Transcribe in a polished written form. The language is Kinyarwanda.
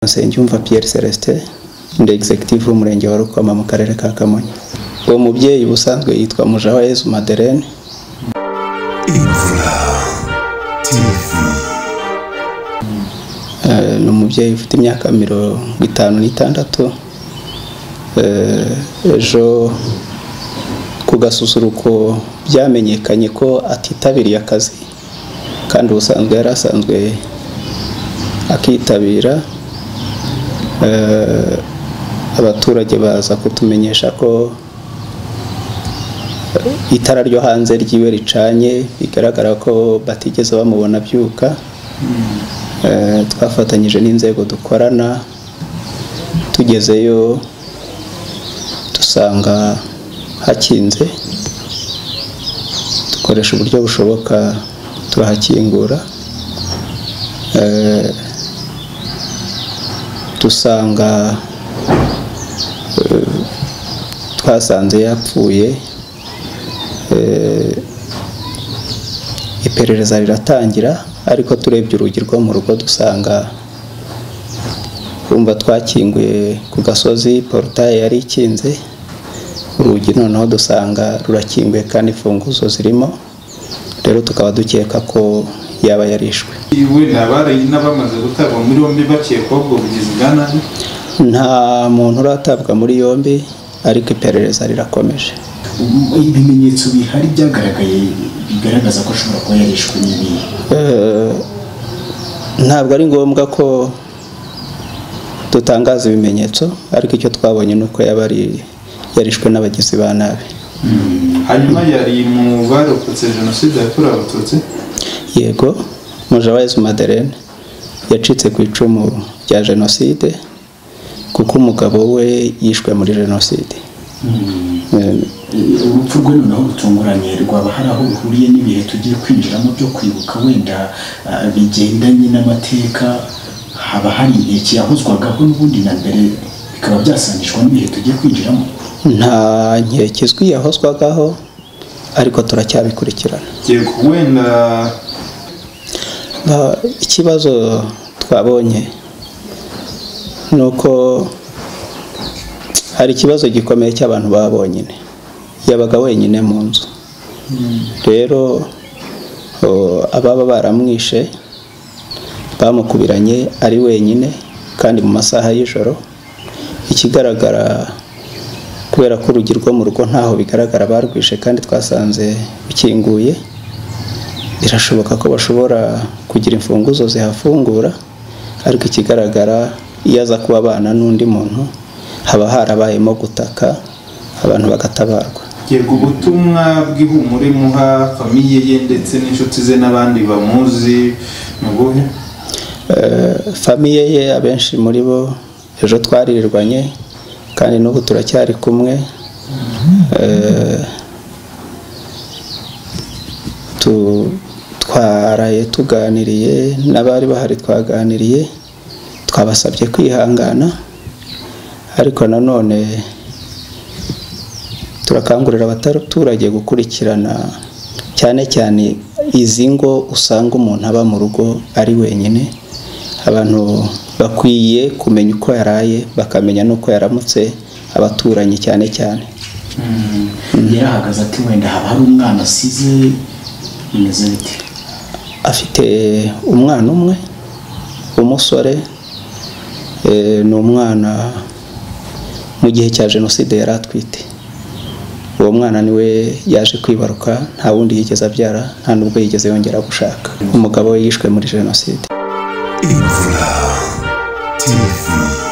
Nsengiyumva Pierre Celestin ndi executive w'umurenge wa Rukoma mu karere ka Kamonyi. Uwo mubyeyi ubusanzwe yitwa Mujawayezu Madeleine. Imfura TV. Ni umubyeyi ufite imyaka 56. Ejo ku gasusuruko byamenyekanye ko atitabiriye akazi kandi ubusanzwe yari asanzwe akitabira. Abaturage baza kutumenyesha ko itara ryo hanze ryiwe ricanye, bigaragara ko batigeze bamubona byuka. Twafatanyije n'inzego dukorana, tugezeyo dusanga hakinze, dukoresha uburyo bushoboka turahakingura. Dusanga twasanze yapfuye. Iperereza riratangira, ariko turebye urugi rwo mu rugo dusanga rumva twakinguye ku gasozi, portail yari ikinze, urugi noneho dusanga rurakinguye kandi imfunguzo zirimo. Rero tukaba dukeka ko yaba yarishwe. Iwe nabari n'abamaze gutabwa muri yombi bakekwa ubwo bugizi bwa nabi? Nta muntu uratabwa muri yombi, ariko iperereza rirakomeje. Ibimenyetso bihari byagaragaye bigaragaza ko ashobora kuba yarishwe n'ibihe? Ntabwo ari ngombwa ko dutangaza ibimenyetso, ariko icyo twabonye nuko yarishwe n'abagizi ba nabi. Hanyuma yari mu barokotse jenoside yakorewe Abatutsi? Yego, Mujawayezu Madeleine yacitse ku icumu rya jenoside kuko umugabo we yishwe muri jenoside. Urupfu rwe noneho rutunguranye rwaba hari aho ruhuriye n'ibihe tugiye kwinjiramo byo kwibuka, wenda bigendanye n'amateka? Haba hari igihe yahozwagaho n'ubundi na mbere bikaba byasangishwa n'ibihe tugiye kwinjiramo? Nta nkeke izwi yahozwagaho, ariko turacyabikurikirana. Yego, wenda ikibazo twabonye nuko hari ikibazo gikomeye cy'abantu baba bonyine. Yabaga wenyine mu nzu. Rero ababa baramwishe bamukubiranye ari wenyine kandi mu masaha y'ijoro. Ikigaragara, kubera ko urugi rwo mu rugo ntaho bigaragara barwishe kandi twasanze bikinguye, birashoboka ko bashobora kugira imfunguzo zihafungura, ariko ikigaragara iyo aza kuba abana n'undi muntu haba harabayemo gutaka abantu bagatabarwa. Yego, ubutumwa bw'ihumure muha famiye ye ndetse n'inshuti ze n'abandi bamuzi nubuhe? Famiye ye abenshi muri bo ejo twaririrwanye kandi n'ubu turacyari kumwe. Twaraye tuganiriye n'abari bahari, twaganiriye, twabasabye kwihangana, ariko nanone turakangurira abaturage gukurikirana cyane cyane izi ngo usanga umuntu aba mu rugo ari wenyine. Abantu bakwiye kumenya uko yaraye, bakamenya n'uko yaramutse abaturanyi cyane cyane. Yarahagaze ati wenda haba hari umwana asize, bimeze bite? Afite umwana umwe umusore. Ni umwana mu gihe cya jenoside yari atwite. Uwo mwana niwe yaje kwibaruka, nta wundi yigeze abyara, nta nubwo yigeze yongera gushaka. Umugabo we yishwe muri jenoside. Imfura TV.